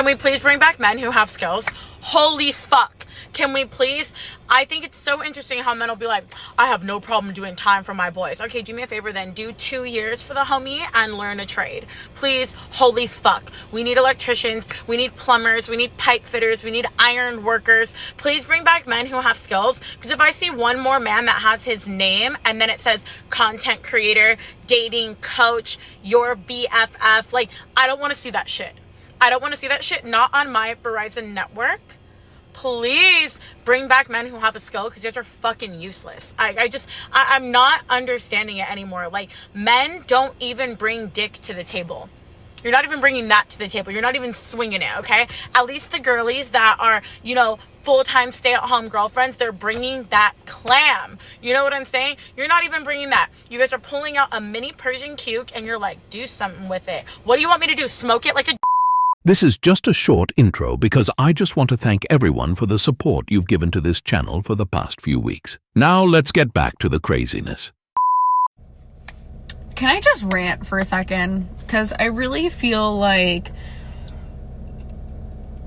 Can we please bring back men who have skills? Holy fuck. Can we please? I think it's so interesting how men will be like, I have no problem doing time for my boys. Okay, do me a favor then. Do 2 years for the homie and learn a trade. Please, holy fuck. We need electricians. We need plumbers. We need pipe fitters. We need iron workers. Please bring back men who have skills. Because if I see one more man that has his name and then it says content creator, dating coach, your BFF, like, I don't want to see that shit. I don't want to see that shit. Not on my Verizon network. Please bring back men who have a skill, because you guys are fucking useless. I'm not understanding it anymore. Like, men don't even bring dick to the table. You're not even bringing that to the table. You're not even swinging it, okay? At least the girlies that are, you know, full-time stay-at-home girlfriends, they're bringing that clam. You know what I'm saying? You're not even bringing that. You guys are pulling out a mini Persian cuke and you're like, do something with it. What do you want me to do? Smoke it like a... This is just a short intro because I just want to thank everyone for the support you've given to this channel for the past few weeks. Now let's get back to the craziness. Can I just rant for a second? Because I really feel like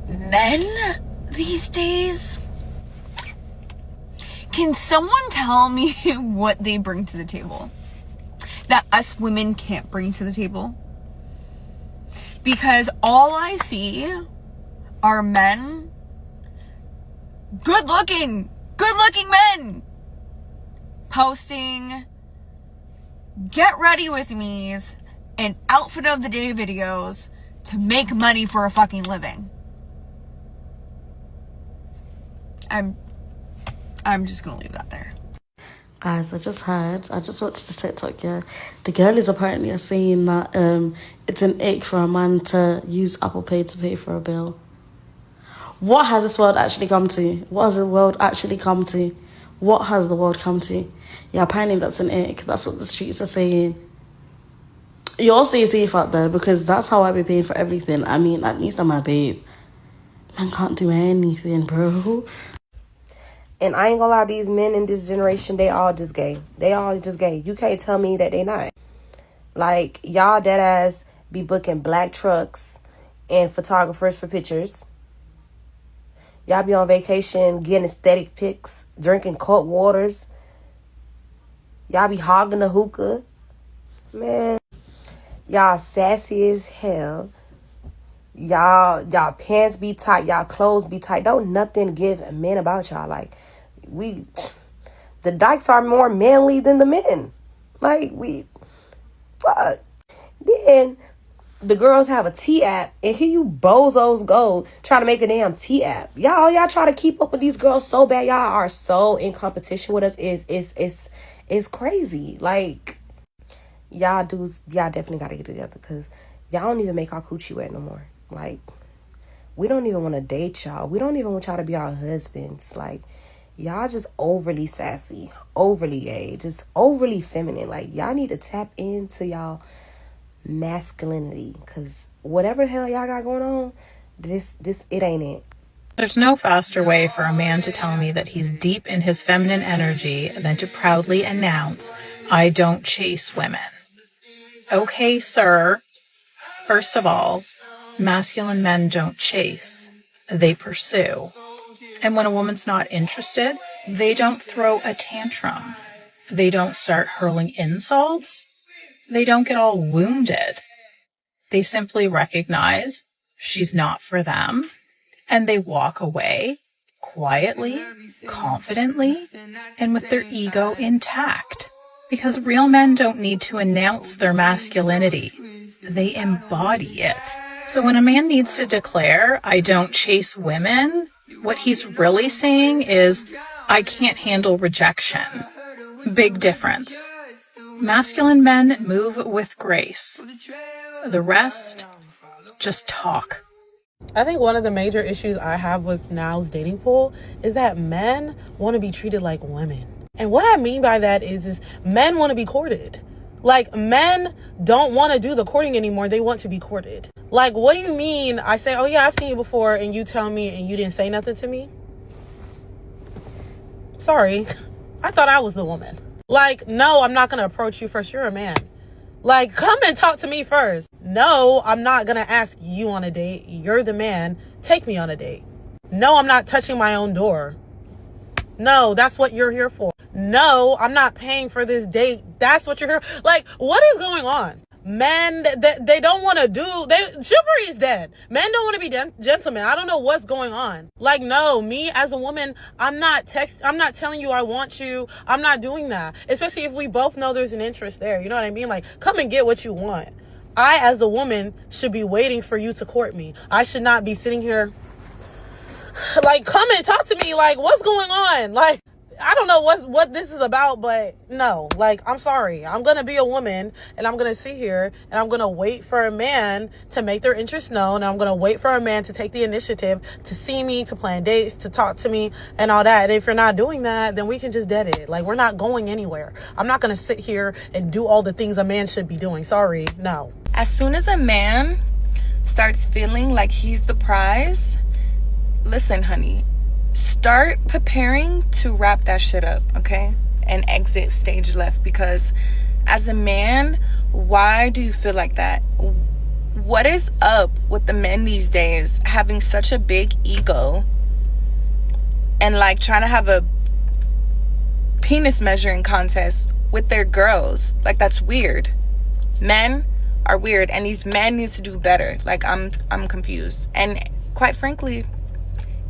men these days... Can someone tell me what they bring to the table that us women can't bring to the table? Because all I see are men, good looking men, posting get ready with me's and outfit of the day videos to make money for a fucking living. I'm just gonna leave that there. Guys, I just watched the TikTok, yeah. The girlies apparently are saying that it's an ick for a man to use Apple Pay to pay for a bill. What has this world actually come to? What has the world actually come to? What has the world come to? Yeah, apparently that's an ick. That's what the streets are saying. You all stay safe out there, because that's how I be paying for everything. I mean, at least I'm my babe. Man can't do anything, bro. And I ain't gonna lie, these men in this generation, they all just gay. They all just gay. You can't tell me that they not. Like, y'all dead ass be booking black trucks and photographers for pictures. Y'all be on vacation getting aesthetic pics, drinking cold waters. Y'all be hogging the hookah. Man, y'all sassy as hell. Y'all pants be tight. Y'all clothes be tight. Don't nothing give men about y'all. Like, the dykes are more manly than the men. Like, fuck. Then the girls have a T-app, and here you bozos go trying to make a damn T-app. Y'all try to keep up with these girls so bad. Y'all are so in competition with us. It's crazy. Like, y'all definitely gotta get together, because y'all don't even make our coochie wet no more. Like, we don't even want to date y'all. We don't even want y'all to be our husbands. Like, y'all just overly sassy, overly gay, just overly feminine. Like, y'all need to tap into y'all masculinity, because whatever the hell y'all got going on, this it ain't it. There's no faster way for a man to tell me that he's deep in his feminine energy than to proudly announce, I don't chase women. Okay, sir. First of all, masculine men don't chase. They pursue. And when a woman's not interested, they don't throw a tantrum. They don't start hurling insults. They don't get all wounded. They simply recognize she's not for them, and they walk away quietly, confidently, and with their ego intact. Because real men don't need to announce their masculinity. They embody it. So when a man needs to declare, I don't chase women, what he's really saying is, I can't handle rejection. Big difference. Masculine men move with grace. The rest, just talk. I think one of the major issues I have with now's dating pool is that men want to be treated like women. And what I mean by that is men want to be courted. Like, men don't want to do the courting anymore. They want to be courted. Like, what do you mean? I say, oh yeah, I've seen you before, and you tell me and you didn't say nothing to me? Sorry. I thought I was the woman. Like, no, I'm not going to approach you first. You're a man. Like, come and talk to me first. No, I'm not gonna ask you on a date. You're the man. Take me on a date. No, I'm not touching my own door. No, that's what you're here for. No, I'm not paying for this date. That's what you're here. Like, what is going on? Men, they don't want to chivalry is dead. Men don't want to be gentlemen. I don't know what's going on. Like, no, me as a woman, I'm not telling you I want you. I'm not doing that. Especially if we both know there's an interest there. You know what I mean? Like, come and get what you want. I, as a woman, should be waiting for you to court me. I should not be sitting here like, come and talk to me. Like, what's going on? Like, I don't know what this is about, but no, like, I'm sorry. I'm going to be a woman and I'm going to sit here and I'm going to wait for a man to make their interest known. And I'm going to wait for a man to take the initiative to see me, to plan dates, to talk to me and all that. And if you're not doing that, then we can just dead it. Like, we're not going anywhere. I'm not going to sit here and do all the things a man should be doing. Sorry. No. As soon as a man starts feeling like he's the prize, listen, honey, start preparing to wrap that shit up, okay? And exit stage left, because as a man, why do you feel like that? What is up with the men these days having such a big ego and like trying to have a penis measuring contest with their girls? Like, that's weird. Men are weird, and these men need to do better. Like, I'm confused. And quite frankly,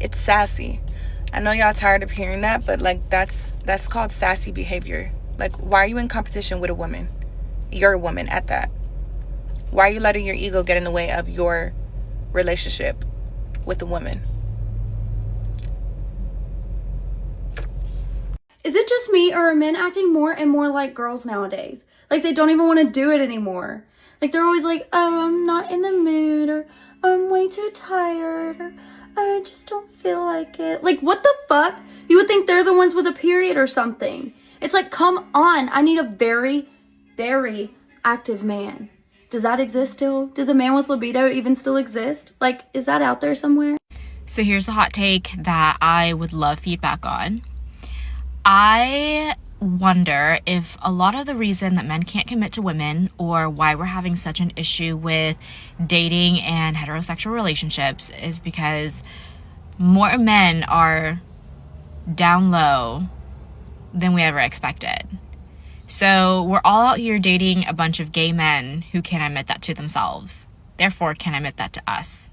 it's sassy. I know y'all tired of hearing that, but like, that's called sassy behavior. Like, why are you in competition with a woman? You're a woman at that. Why are you letting your ego get in the way of your relationship with a woman? Is it just me, or are men acting more and more like girls nowadays? Like, they don't even want to do it anymore. Like, they're always like, oh, I'm not in the mood, or I'm way too tired, or I just don't feel like it. Like, what the fuck? You would think they're the ones with a period or something. It's like, come on. I need a very, very active man. Does that exist still? Does a man with libido even still exist? Like, is that out there somewhere? So here's a hot take that I would love feedback on. I wonder if a lot of the reason that men can't commit to women, or why we're having such an issue with dating and heterosexual relationships, is because more men are down low than we ever expected. So we're all out here dating a bunch of gay men who can't admit that to themselves, therefore can't admit that to us.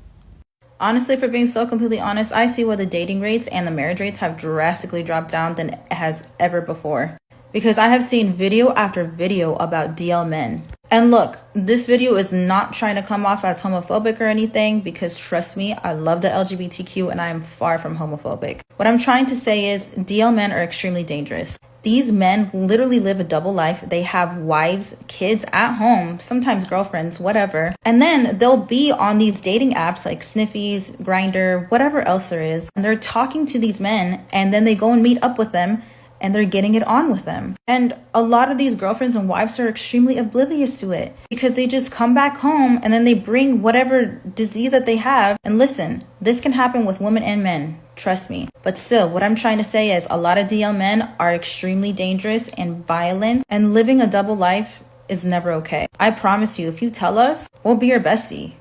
Honestly, for being so completely honest, I see why the dating rates and the marriage rates have drastically dropped down than it has ever before. Because I have seen video after video about DL men. And look, this video is not trying to come off as homophobic or anything, because trust me, I love the LGBTQ and I am far from homophobic. What I'm trying to say is DL men are extremely dangerous. These men literally live a double life. They have wives, kids at home, sometimes girlfriends, whatever. And then they'll be on these dating apps like Sniffies, Grindr, whatever else there is. And they're talking to these men, and then they go and meet up with them, and they're getting it on with them. And a lot of these girlfriends and wives are extremely oblivious to it, because they just come back home and then they bring whatever disease that they have. And listen, this can happen with women and men. Trust me. But still, what I'm trying to say is a lot of DL men are extremely dangerous and violent, and living a double life is never okay. I promise you, if you tell us, we'll be your bestie.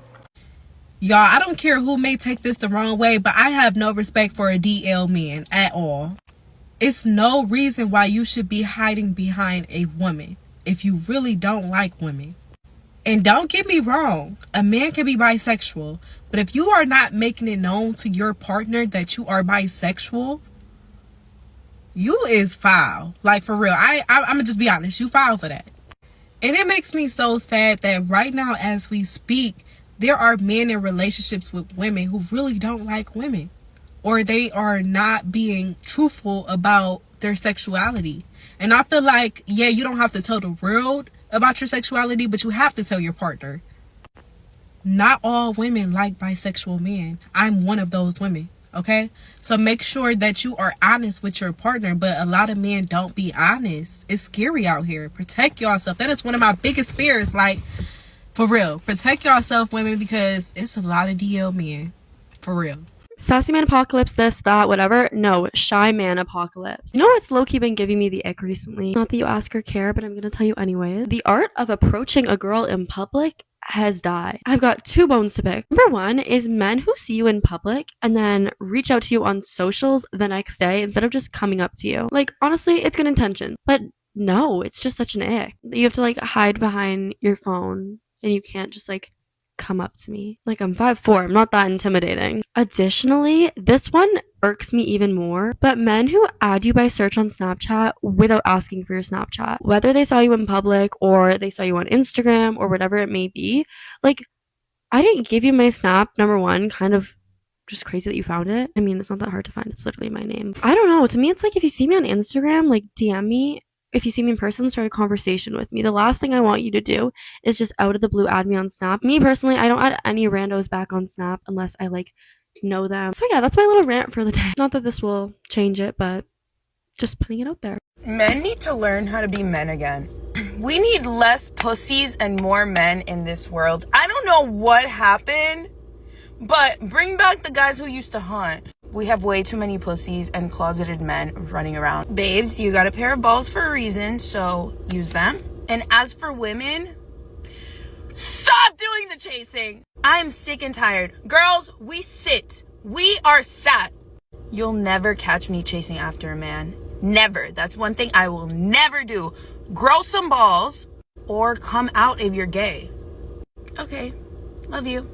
Y'all, I don't care who may take this the wrong way, but I have no respect for a DL man at all. It's no reason why you should be hiding behind a woman if you really don't like women. And don't get me wrong, a man can be bisexual, but if you are not making it known to your partner that you are bisexual, you is foul. Like, for real. I'm gonna just be honest, you foul for that. And it makes me so sad that right now as we speak, there are men in relationships with women who really don't like women, or they are not being truthful about their sexuality. And I feel like, yeah, you don't have to tell the world about your sexuality, but you have to tell your partner. Not all women like bisexual men. I'm one of those women, okay? So make sure that you are honest with your partner, but a lot of men don't be honest. It's scary out here. Protect yourself. That is one of my biggest fears. Like, for real, protect yourself, women, because it's a lot of DL men. For real. Sassy man apocalypse, this, that, whatever. No, shy man apocalypse. You know what's low-key been giving me the ick recently? Not that you ask or care, but I'm gonna tell you anyway. The art of approaching a girl in public has died. I've got two bones to pick. Number one is men who see you in public and then reach out to you on socials the next day instead of just coming up to you. Like, honestly, it's good intention, but no, it's just such an ick. You have to like hide behind your phone and you can't just like come up to me. Like, I'm 5'4", I'm not that intimidating. Additionally, this one irks me even more, but men who add you by search on Snapchat without asking for your Snapchat, whether they saw you in public or they saw you on Instagram or whatever it may be, like, I didn't give you my Snap, number one, kind of just crazy that you found it. I mean, it's not that hard to find, it's literally my name. I don't know, to me it's like if you see me on Instagram, like DM me. If you see me in person, start a conversation with me. The last thing I want you to do is just out of the blue add me on Snap. Me personally, I don't add any randos back on Snap unless I like know them. So yeah, that's my little rant for the day. Not that this will change it, but just putting it out there. Men need to learn how to be men again. We need less pussies and more men in this world. I don't know what happened, but bring back the guys who used to hunt. We have way too many pussies and closeted men running around. Babes, you got a pair of balls for a reason, so use them. And as for women, stop doing the chasing. I'm sick and tired. Girls, we sit. We are sat. You'll never catch me chasing after a man. Never. That's one thing I will never do. Grow some balls or come out if you're gay. Okay. Love you.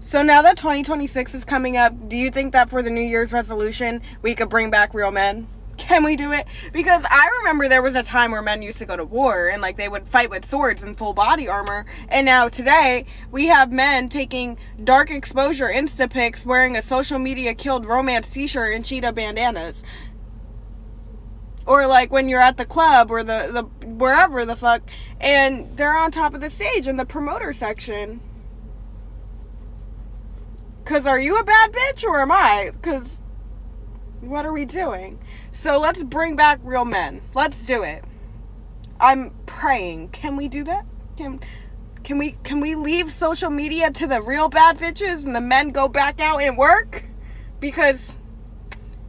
So now that 2026 is coming up, do you think that for the New Year's resolution, we could bring back real men? Can we do it? Because I remember there was a time where men used to go to war and like they would fight with swords and full body armor. And now today we have men taking dark exposure Insta pics wearing a social media killed romance t-shirt and cheetah bandanas. Or like when you're at the club or the wherever the fuck and they're on top of the stage in the promoter section. Because are you a bad bitch or am I? Because what are we doing? So let's bring back real men. Let's do it. I'm praying. Can we do that? Can we leave social media to the real bad bitches and the men go back out and work? Because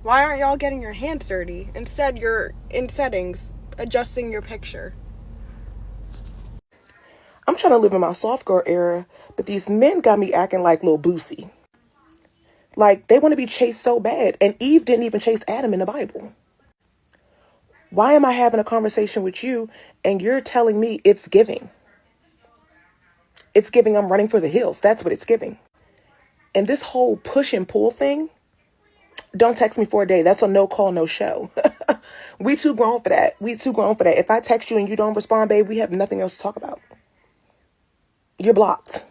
why aren't y'all getting your hands dirty? Instead, you're in settings, adjusting your picture. I'm trying to live in my soft girl era, but these men got me acting like Lil Boosie. Like, they want to be chased so bad. And Eve didn't even chase Adam in the Bible. Why am I having a conversation with you and you're telling me it's giving? It's giving I'm running for the hills. That's what it's giving. And this whole push and pull thing, don't text me for a day. That's a no call, no show. We too grown for that. If I text you and you don't respond, babe, we have nothing else to talk about. You're blocked.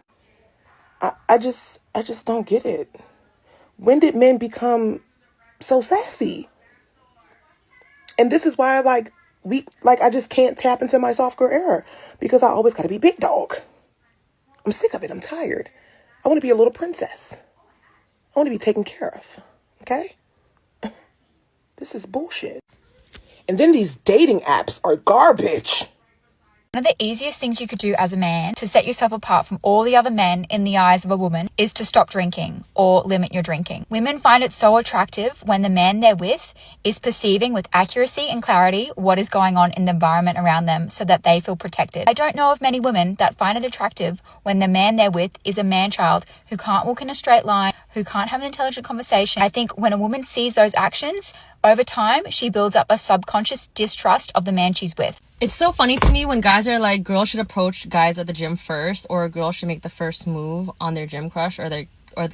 I just don't get it. When did men become so sassy? And this is why I just can't tap into my soft girl era because I always got to be big dog. I'm sick of it. I'm tired. I want to be a little princess. I want to be taken care of. Okay? This is bullshit. And then these dating apps are garbage. One of the easiest things you could do as a man to set yourself apart from all the other men in the eyes of a woman is to stop drinking or limit your drinking. Women find it so attractive when the man they're with is perceiving with accuracy and clarity what is going on in the environment around them so that they feel protected. I don't know of many women that find it attractive when the man they're with is a man-child who can't walk in a straight line, who can't have an intelligent conversation. I think when a woman sees those actions, over time, she builds up a subconscious distrust of the man she's with. It's so funny to me when guys are like, girls should approach guys at the gym first, or a girl should make the first move on their gym crush, or the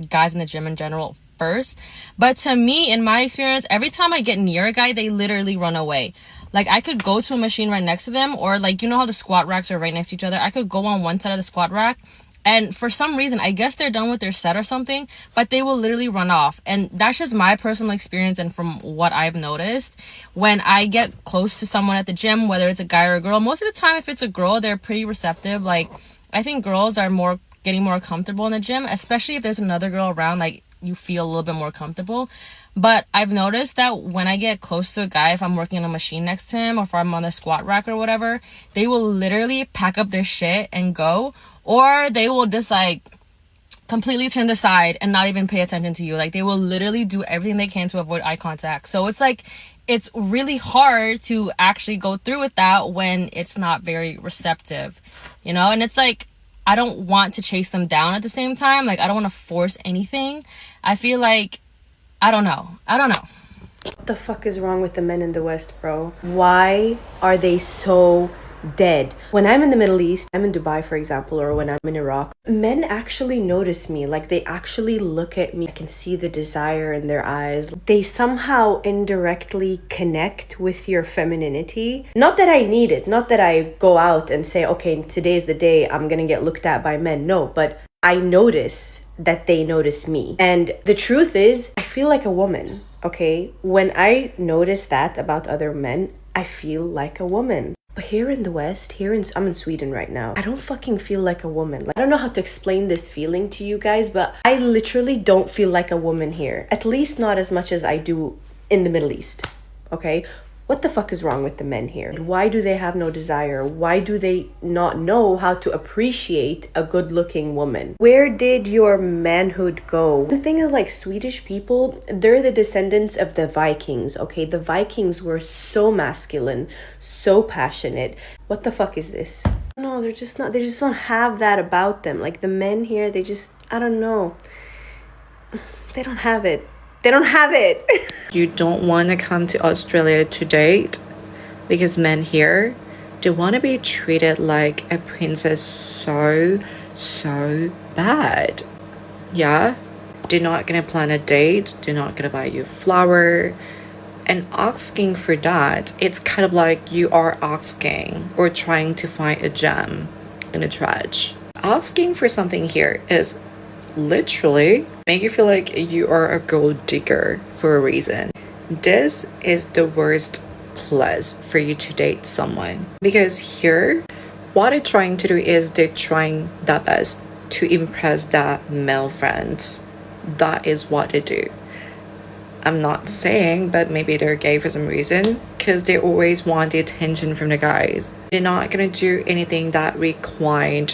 guys in the gym in general first. But to me, in my experience, every time I get near a guy, they literally run away. Like, I could go to a machine right next to them, or like, you know how the squat racks are right next to each other? I could go on one side of the squat rack, and for some reason, I guess they're done with their set or something, but they will literally run off. And that's just my personal experience and from what I've noticed. When I get close to someone at the gym, whether it's a guy or a girl, most of the time, if it's a girl, they're pretty receptive. Like, I think girls are getting more comfortable in the gym, especially if there's another girl around, like, you feel a little bit more comfortable. But I've noticed that when I get close to a guy, if I'm working on a machine next to him or if I'm on the squat rack or whatever, they will literally pack up their shit and go. Or they will just like completely turn aside and not even pay attention to you. Like, they will literally do everything they can to avoid eye contact. So it's like, it's really hard to actually go through with that when it's not very receptive, you know? And it's like, I don't want to chase them down at the same time. Like, I don't want to force anything. I feel like, I don't know. What the fuck is wrong with the men in the West, bro? Why are they so dead? When I'm in the Middle East, I'm in Dubai, for example, or when I'm in Iraq, men actually notice me. Like, they actually look at me. I can see the desire in their eyes. They somehow indirectly connect with your femininity. Not that I need it. Not that I go out and say, okay, today's the day I'm gonna get looked at by men. No, but I notice that they notice me. And the truth is, I feel like a woman, okay? When I notice that about other men, I feel like a woman. But here in the West, I'm in Sweden right now, I don't fucking feel like a woman. Like, I don't know how to explain this feeling to you guys, but I literally don't feel like a woman here. At least not as much as I do in the Middle East, okay? What the fuck is wrong with the men here? Why do they have no desire? Why do they not know how to appreciate a good-looking woman? Where did your manhood go? The thing is, like, Swedish people, they're the descendants of the Vikings, okay? The Vikings were so masculine, so passionate. What the fuck is this? No, they just don't have that about them. Like, the men here, they just, I don't know. They don't have it. They don't have it. You don't want to come to Australia to date because men here, they want to be treated like a princess so bad. Yeah, they're not gonna plan a date, they're not gonna buy you a flower, and asking for that, it's kind of like you are asking or trying to find a gem in a trash. Asking for something here is literally make you feel like you are a gold digger for a reason. This is the worst place for you to date someone, because here what they're trying to do is they're trying their best to impress their male friends. That is what they do. I'm not saying, but maybe they're gay for some reason, because they always want the attention from the guys. They're not gonna do anything that required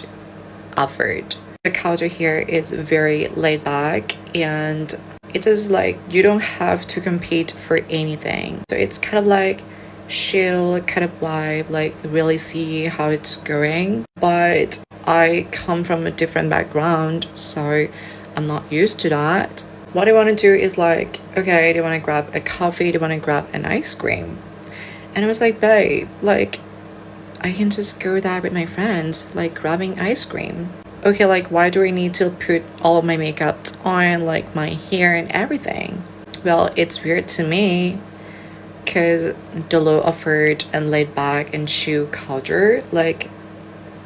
effort. The culture here is very laid back, and it is like you don't have to compete for anything. So it's kind of like chill kind of vibe, like really see how it's going. But I come from a different background, so I'm not used to that. What I want to do is like, okay, they want to grab a coffee, they want to grab an ice cream. And I was like, babe, like, I can just go there with my friends, like grabbing ice cream. Okay, like, why do I need to put all of my makeup on, like my hair and everything? Well, it's weird to me because the low effort and laid back and chill culture, like,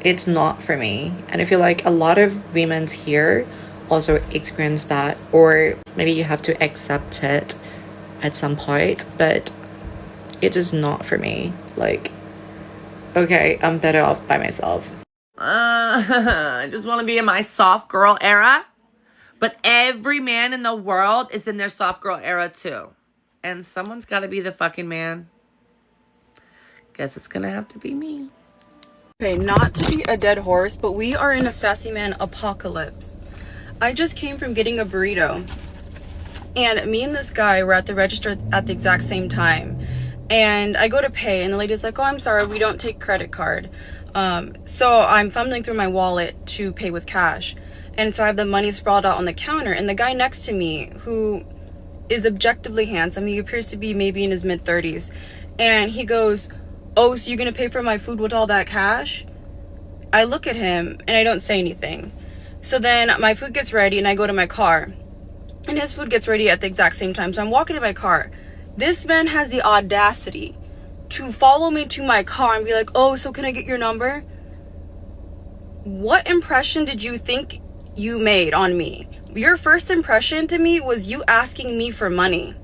it's not for me. And I feel like a lot of women here also experience that, or maybe you have to accept it at some point, but it is not for me. Like, okay, I'm better off by myself. I just want to be in my soft girl era. But every man in the world is in their soft girl era too. And someone's got to be the fucking man. Guess it's going to have to be me. Okay, not to be a dead horse, but we are in a sassy man apocalypse. I just came from getting a burrito. And me and this guy were at the register at the exact same time. And I go to pay, and the lady's like, oh, I'm sorry, we don't take credit card. So I'm fumbling through my wallet to pay with cash. And so I have the money sprawled out on the counter. And the guy next to me, who is objectively handsome, he appears to be maybe in his mid-30s. And he goes, oh, so you're going to pay for my food with all that cash? I look at him, and I don't say anything. So then my food gets ready, and I go to my car. And his food gets ready at the exact same time. So I'm walking to my car. This man has the audacity to follow me to my car and be like, oh, so can I get your number? What impression did you think you made on me? Your first impression to me was you asking me for money.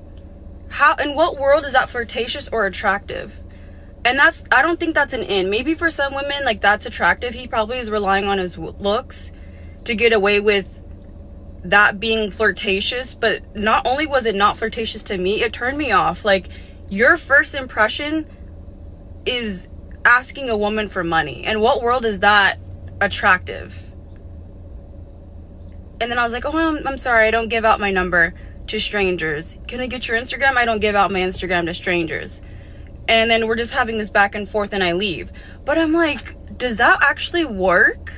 How, in what world is that flirtatious or attractive? And I don't think that's an in. Maybe for some women, like, that's attractive. He probably is relying on his looks to get away with that being flirtatious. But not only was it not flirtatious to me, it turned me off. Like, your first impression is asking a woman for money. And what world is that attractive? And then I was like, oh, I'm sorry, I don't give out my number. to strangers. Can I get your Instagram? I don't give out my Instagram to strangers. And then we're just having this back and forth and I leave. But I'm like, does that actually work?